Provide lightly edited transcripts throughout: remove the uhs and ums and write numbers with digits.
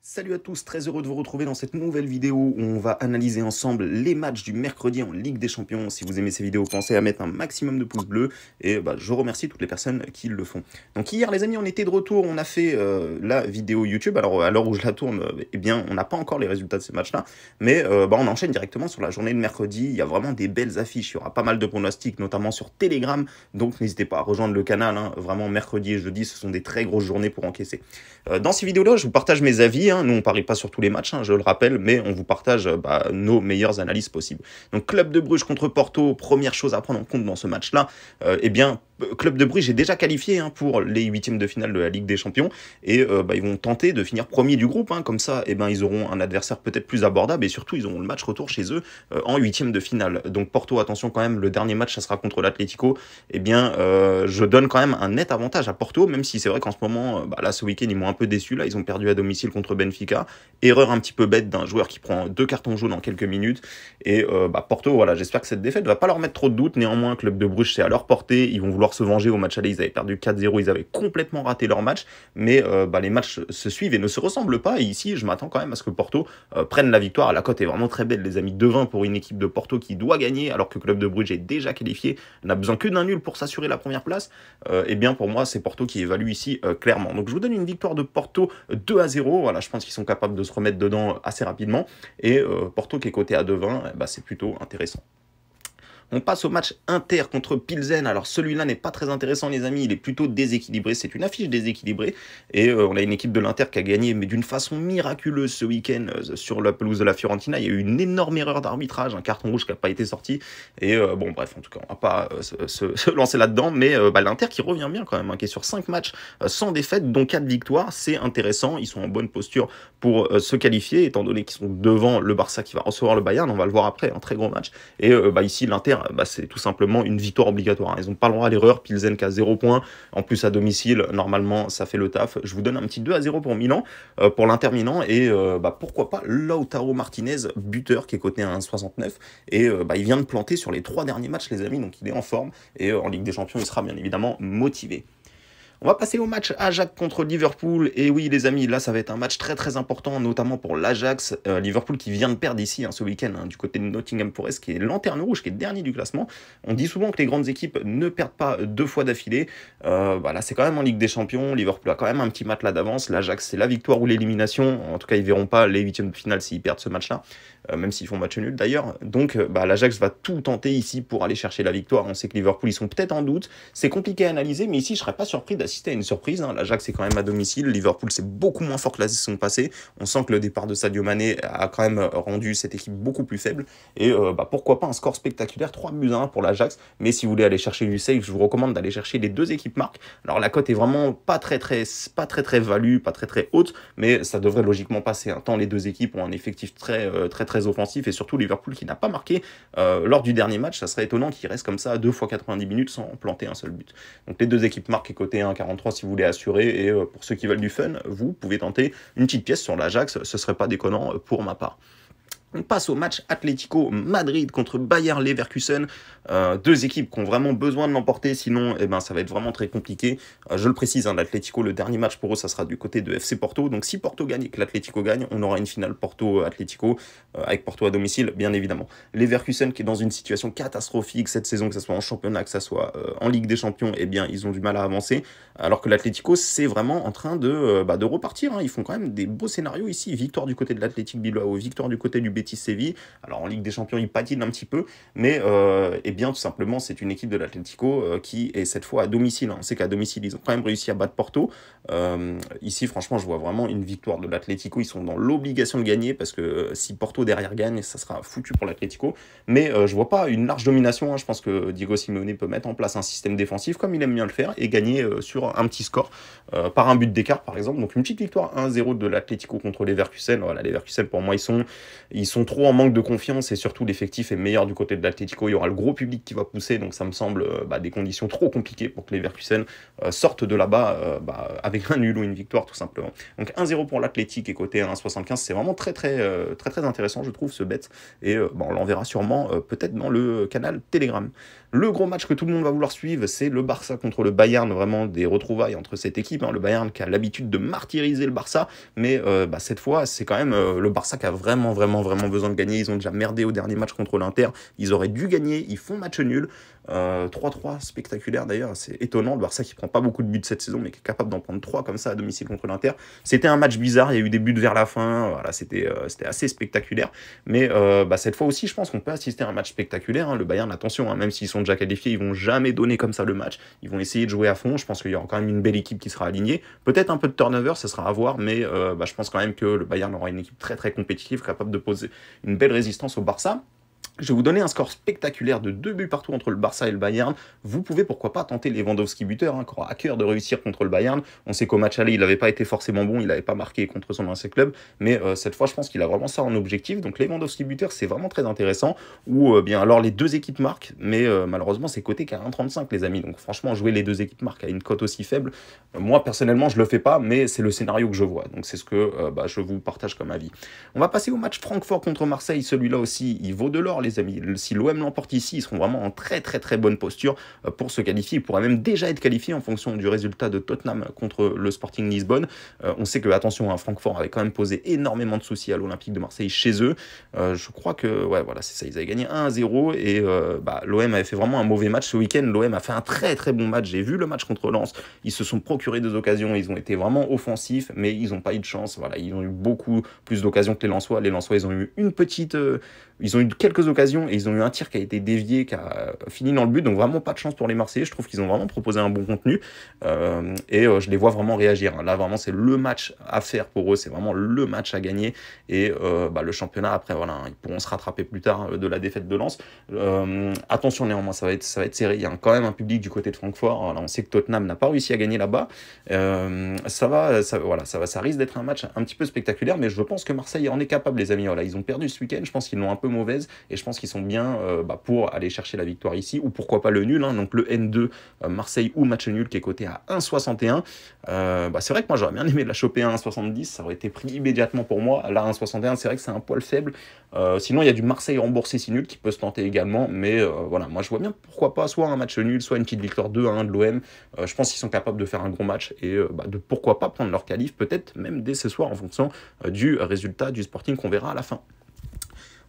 Salut à tous, très heureux de vous retrouver dans cette nouvelle vidéo où on va analyser ensemble les matchs du mercredi en Ligue des Champions. Si vous aimez ces vidéos, pensez à mettre un maximum de pouces bleus et je remercie toutes les personnes qui le font. Donc hier les amis, on était de retour, on a fait la vidéo YouTube. Alors à l'heure où je la tourne, eh bien on n'a pas encore les résultats de ces matchs-là, mais on enchaîne directement sur la journée de mercredi. Il y a vraiment des belles affiches, il y aura pas mal de pronostics, notamment sur Telegram, donc n'hésitez pas à rejoindre le canal, hein. Vraiment mercredi et jeudi, ce sont des très grosses journées pour encaisser. Dans ces vidéos-là, je vous partage mes avis, hein. Nous, on ne parie pas sur tous les matchs, hein, je le rappelle, mais on vous partage nos meilleures analyses possibles. Donc, Club de Bruges contre Porto, première chose à prendre en compte dans ce match-là, Club de Bruges est déjà qualifié, hein, pour les huitièmes de finale de la Ligue des Champions, et ils vont tenter de finir premier du groupe, hein. Comme ça, ils auront un adversaire peut-être plus abordable, et surtout, ils auront le match retour chez eux en huitièmes de finale. Donc, Porto, attention quand même, le dernier match, ça sera contre l'Atlético. Je donne quand même un net avantage à Porto, même si c'est vrai qu'en ce moment, là, ce week-end, ils m'ont un peu déçu. Là, ils ont perdu à domicile contre Benfica. Erreur un petit peu bête d'un joueur qui prend 2 cartons jaunes en quelques minutes. Porto, voilà, j'espère que cette défaite ne va pas leur mettre trop de doutes. Néanmoins, Club de Bruges, c'est à leur portée. Ils vont vouloir se venger au match aller. Ils avaient perdu 4-0. Ils avaient complètement raté leur match. Mais les matchs se suivent et ne se ressemblent pas. Et ici, je m'attends quand même à ce que Porto prenne la victoire. La cote est vraiment très belle, les amis. 2-20 pour une équipe de Porto qui doit gagner, alors que Club de Bruges est déjà qualifié. N'a besoin que d'un nul pour s'assurer la première place. Pour moi, c'est Porto qui évalue ici clairement. Donc, je vous donne une victoire de Porto 2-0. Voilà, je pense qu'ils sont capables de se remettre dedans assez rapidement. Et Porto qui est coté à 2,20, c'est plutôt intéressant. On passe au match Inter contre Pilsen. Alors celui-là n'est pas très intéressant les amis, il est plutôt déséquilibré, c'est une affiche déséquilibrée. Et on a une équipe de l'Inter qui a gagné, mais d'une façon miraculeuse ce week-end sur la pelouse de la Fiorentina. Il y a eu une énorme erreur d'arbitrage, un carton rouge qui n'a pas été sorti. Et bref, en tout cas, on va pas se lancer là-dedans. Mais l'Inter qui revient bien quand même, hein, qui est sur 5 matchs sans défaite, dont 4 victoires. C'est intéressant, ils sont en bonne posture pour se qualifier, étant donné qu'ils sont devant le Barça qui va recevoir le Bayern. On va le voir après, un très gros match. Et ici, l'Inter, c'est tout simplement une victoire obligatoire, hein. Ils n'ont pas le droit à l'erreur. Pilsen qui a 0 points. En plus, à domicile, normalement, ça fait le taf. Je vous donne un petit 2-0 pour Milan, pour l'Inter Milan. Et pourquoi pas Lautaro Martinez, buteur, qui est coté à 1,69. Et il vient de planter sur les 3 derniers matchs, les amis. Donc, il est en forme. Et en Ligue des Champions, il sera bien évidemment motivé. On va passer au match Ajax contre Liverpool. Et oui, les amis, là, ça va être un match très très important, notamment pour l'Ajax. Liverpool qui vient de perdre ici, hein, ce week-end, hein, du côté de Nottingham Forest, qui est lanterne rouge, qui est dernier du classement. On dit souvent que les grandes équipes ne perdent pas 2 fois d'affilée. Là, c'est quand même en Ligue des Champions. Liverpool a quand même un petit match là d'avance. L'Ajax, c'est la victoire ou l'élimination. En tout cas, ils verront pas les huitièmes de finale s'ils perdent ce match-là, même s'ils font match nul d'ailleurs. Donc, l'Ajax va tout tenter ici pour aller chercher la victoire. On sait que Liverpool, ils sont peut-être en doute. C'est compliqué à analyser, mais ici, je serais pas surpris d'assister à une surprise, hein. L'Ajax est quand même à domicile. Liverpool, c'est beaucoup moins fort que la saison passée. On sent que le départ de Sadio Mané a quand même rendu cette équipe beaucoup plus faible. Et pourquoi pas un score spectaculaire, 3-1 pour l'Ajax. Mais si vous voulez aller chercher du safe, je vous recommande d'aller chercher les 2 équipes marques. Alors la cote est vraiment pas très value, pas très haute, mais ça devrait logiquement passer, hein. Tant les 2 équipes ont un effectif très offensif, et surtout Liverpool qui n'a pas marqué lors du dernier match. Ça serait étonnant qu'il reste comme ça 2 fois 90 minutes sans planter un seul but. Donc les 2 équipes marques est coté 1,43 si vous voulez assurer. Et pour ceux qui veulent du fun, vous pouvez tenter une petite pièce sur l'Ajax, ce serait pas déconnant pour ma part. On passe au match Atlético Madrid contre Bayer Leverkusen. 2 équipes qui ont vraiment besoin de l'emporter, sinon ça va être vraiment très compliqué. Je le précise, hein, l'Atlético, le dernier match pour eux, ça sera du côté de FC Porto. Donc si Porto gagne et que l'Atlético gagne, on aura une finale Porto-Atlético, avec Porto à domicile, bien évidemment. Leverkusen qui est dans une situation catastrophique cette saison, que ce soit en championnat, que ce soit en Ligue des Champions, ils ont du mal à avancer. Alors que l'Atlético, c'est vraiment en train de repartir, hein. Ils font quand même des beaux scénarios ici. Victoire du côté de l'Athletic Bilbao, victoire du côté du Betis Séville. Alors en Ligue des Champions, ils patinent un petit peu, mais tout simplement, c'est une équipe de l'Atlético qui est cette fois à domicile, hein. On sait qu'à domicile, ils ont quand même réussi à battre Porto. Ici, franchement, je vois vraiment une victoire de l'Atlético. Ils sont dans l'obligation de gagner, parce que si Porto derrière gagne, ça sera foutu pour l'Atlético. Mais je vois pas une large domination, hein. Je pense que Diego Simeone peut mettre en place un système défensif comme il aime bien le faire et gagner sur un petit score, par un but d'écart par exemple. Donc une petite victoire 1-0 de l'Atlético contre les Leverkusen. Voilà, les Leverkusen pour moi ils ils sont trop en manque de confiance et surtout l'effectif est meilleur du côté de l'Atlético. Il y aura le gros public qui va pousser, donc ça me semble des conditions trop compliquées pour que les Leverkusen sortent de là-bas avec un nul ou une victoire tout simplement. Donc 1-0 pour l'Atlético et côté 1,75, c'est vraiment très intéressant je trouve ce bet et on l'enverra sûrement peut-être dans le canal Telegram. Le gros match que tout le monde va vouloir suivre, c'est le Barça contre le Bayern, vraiment des retrouvailles entre cette équipe, le Bayern qui a l'habitude de martyriser le Barça, mais cette fois c'est quand même le Barça qui a vraiment besoin de gagner. Ils ont déjà merdé au dernier match contre l'Inter, ils auraient dû gagner, ils font match nul, 3-3 spectaculaire d'ailleurs, c'est étonnant, le Barça qui prend pas beaucoup de buts cette saison mais qui est capable d'en prendre 3 comme ça à domicile contre l'Inter. C'était un match bizarre, il y a eu des buts vers la fin, voilà, c'était assez spectaculaire, mais cette fois aussi je pense qu'on peut assister à un match spectaculaire, le Bayern, attention, même s'ils sont déjà qualifiés, ils vont jamais donner comme ça le match, ils vont essayer de jouer à fond, je pense qu'il y aura quand même une belle équipe qui sera alignée, peut-être un peu de turnover, ça sera à voir, mais je pense quand même que le Bayern aura une équipe très compétitive, capable de poser une belle résistance au Barça. Je vais vous donner un score spectaculaire de 2 buts partout entre le Barça et le Bayern. Vous pouvez pourquoi pas tenter Lewandowski buteur, qui aura à cœur de réussir contre le Bayern. On sait qu'au match aller, il n'avait pas été forcément bon, il n'avait pas marqué contre son ancien club, mais cette fois, je pense qu'il a vraiment ça en objectif. Donc Lewandowski buteur, c'est vraiment très intéressant. Ou bien alors les deux équipes marquent, mais malheureusement, c'est coté qu'à 1,35 les amis. Donc franchement, jouer les deux équipes marquent à une cote aussi faible, moi personnellement, je le fais pas, mais c'est le scénario que je vois. Donc c'est ce que je vous partage comme avis. On va passer au match Francfort contre Marseille. Celui-là aussi, il vaut de l'or les amis. Si l'OM l'emporte ici, ils seront vraiment en très bonne posture pour se qualifier. Ils pourraient même déjà être qualifiés en fonction du résultat de Tottenham contre le Sporting Lisbonne. On sait que, attention, Francfort avait quand même posé énormément de soucis à l'Olympique de Marseille chez eux. Je crois que, ouais, voilà, c'est ça, ils avaient gagné 1-0 et l'OM avait fait vraiment un mauvais match ce week-end. L'OM a fait un très bon match. J'ai vu le match contre Lens. Ils se sont procurés des occasions. Ils ont été vraiment offensifs, mais ils n'ont pas eu de chance. Voilà, ils ont eu beaucoup plus d'occasions que les Lensois. Les Lensois, ils ont eu ils ont eu quelques occasions et ils ont eu un tir qui a été dévié, qui a fini dans le but, donc vraiment pas de chance pour les Marseillais. Je trouve qu'ils ont vraiment proposé un bon contenu je les vois vraiment réagir. Là vraiment c'est le match à faire pour eux, c'est vraiment le match à gagner et le championnat après voilà, ils pourront se rattraper plus tard de la défaite de Lens. Attention néanmoins, ça va être serré, il y a quand même un public du côté de Francfort. Alors, on sait que Tottenham n'a pas réussi à gagner là-bas, ça risque d'être un match un petit peu spectaculaire, mais je pense que Marseille en est capable les amis. Voilà, ils ont perdu ce week-end, je pense qu'ils l'ont un peu mauvaise et je pense qu'ils sont bien pour aller chercher la victoire ici ou pourquoi pas le nul, donc le N2 Marseille ou match nul qui est coté à 1,61. C'est vrai que moi j'aurais bien aimé la choper à 1,70, ça aurait été pris immédiatement pour moi. Là 1,61 c'est vrai que c'est un poil faible, sinon il y a du Marseille remboursé si nul qui peut se tenter également, mais voilà, moi je vois bien pourquoi pas soit un match nul, soit une petite victoire 2-1 de l'OM. Je pense qu'ils sont capables de faire un gros match et de pourquoi pas prendre leur qualif peut-être même dès ce soir en fonction du résultat du Sporting qu'on verra à la fin.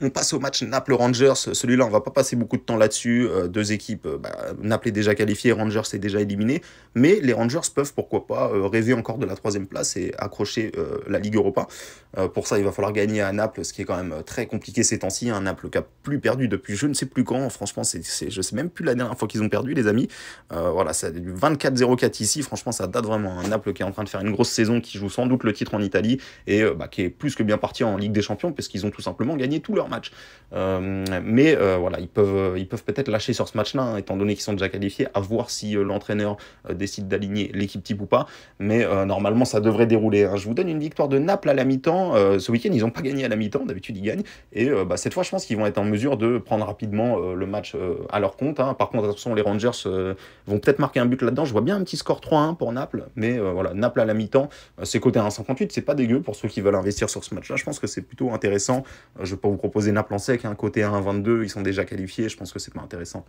On passe au match Naples-Rangers. Celui-là, on va pas passer beaucoup de temps là-dessus. Deux équipes, Naples est déjà qualifié, Rangers est déjà éliminé. Mais les Rangers peuvent, pourquoi pas, rêver encore de la 3e place et accrocher la Ligue Europa. Pour ça, il va falloir gagner à Naples, ce qui est quand même très compliqué ces temps-ci. Naples qui a plus perdu depuis je ne sais plus quand. Franchement, je sais même plus la dernière fois qu'ils ont perdu, les amis. Voilà, c'est du 24-0-4 ici. Franchement, ça date vraiment. Naples qui est en train de faire une grosse saison, qui joue sans doute le titre en Italie et qui est plus que bien parti en Ligue des Champions, parce qu'ils ont tout simplement gagné tous leurs match. Voilà, ils peuvent peut-être lâcher sur ce match-là, étant donné qu'ils sont déjà qualifiés, à voir si l'entraîneur décide d'aligner l'équipe type ou pas. Mais normalement, ça devrait dérouler. Je vous donne une victoire de Naples à la mi-temps. Ce week-end, ils n'ont pas gagné à la mi-temps. D'habitude, ils gagnent. Et cette fois, je pense qu'ils vont être en mesure de prendre rapidement le match à leur compte. Par contre, attention, les Rangers vont peut-être marquer un but là-dedans. Je vois bien un petit score 3-1 pour Naples. Mais voilà, Naples à la mi-temps, c'est coté à 1,58. C'est pas dégueu pour ceux qui veulent investir sur ce match-là. Je pense que c'est plutôt intéressant. Je vais pas vous proposer Naples en sec, côté 1,22, ils sont déjà qualifiés, je pense que c'est pas intéressant.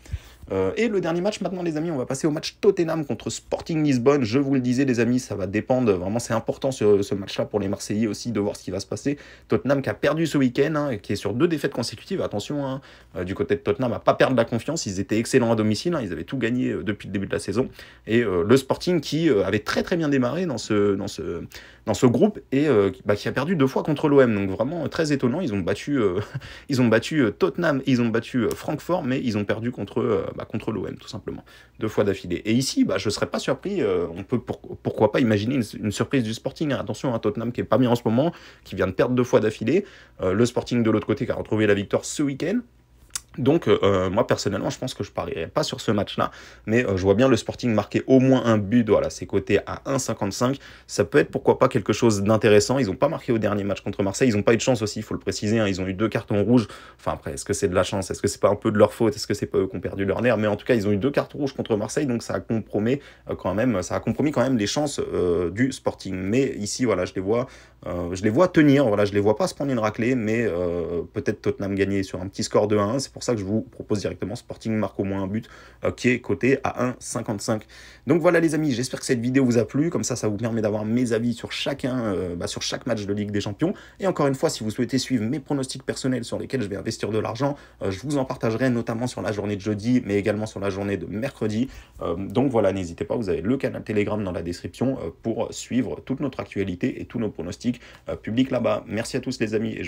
Et le dernier match maintenant les amis, on va passer au match Tottenham contre Sporting Lisbonne. Je vous le disais les amis, ça va dépendre, vraiment c'est important ce match-là pour les Marseillais aussi de voir ce qui va se passer. Tottenham qui a perdu ce week-end, qui est sur 2 défaites consécutives, attention, du côté de Tottenham à pas perdre la confiance, ils étaient excellents à domicile, ils avaient tout gagné depuis le début de la saison. Et le Sporting qui avait très bien démarré dans ce groupe et qui a perdu 2 fois contre l'OM, donc vraiment très étonnant. Ils ont battu Tottenham, ils ont battu Francfort, mais ils ont perdu contre l'OM tout simplement 2 fois d'affilée. Et ici, je serais pas surpris, on peut pourquoi pas imaginer une surprise du Sporting. Attention à Tottenham qui est pas bien en ce moment, qui vient de perdre 2 fois d'affilée, le Sporting de l'autre côté qui a retrouvé la victoire ce week-end. Donc, moi, personnellement, je pense que je parierais pas sur ce match-là, mais je vois bien le Sporting marquer au moins un but. Voilà, c'est coté à 1,55. Ça peut être, pourquoi pas, quelque chose d'intéressant. Ils n'ont pas marqué au dernier match contre Marseille. Ils n'ont pas eu de chance aussi, il faut le préciser, hein. Ils ont eu 2 cartons rouges. Enfin, après, est-ce que c'est de la chance? Est-ce que c'est pas un peu de leur faute? Est-ce que c'est pas eux qui ont perdu leur nerf? Mais en tout cas, ils ont eu 2 cartons rouges contre Marseille, donc ça a compromis quand même les chances du Sporting. Mais ici, voilà, je les vois tenir. Voilà, je les vois pas se prendre une raclée, mais peut-être Tottenham gagner sur un petit score de 1. C'est pour ça que je vous propose directement Sporting marque au moins un but qui est coté à 1,55. Donc voilà les amis, j'espère que cette vidéo vous a plu, comme ça vous permet d'avoir mes avis sur sur chaque match de Ligue des Champions. Et encore une fois, si vous souhaitez suivre mes pronostics personnels sur lesquels je vais investir de l'argent, je vous en partagerai notamment sur la journée de jeudi, mais également sur la journée de mercredi. Donc voilà, n'hésitez pas, vous avez le canal Telegram dans la description pour suivre toute notre actualité et tous nos pronostics publics là-bas. Merci à tous les amis et je vous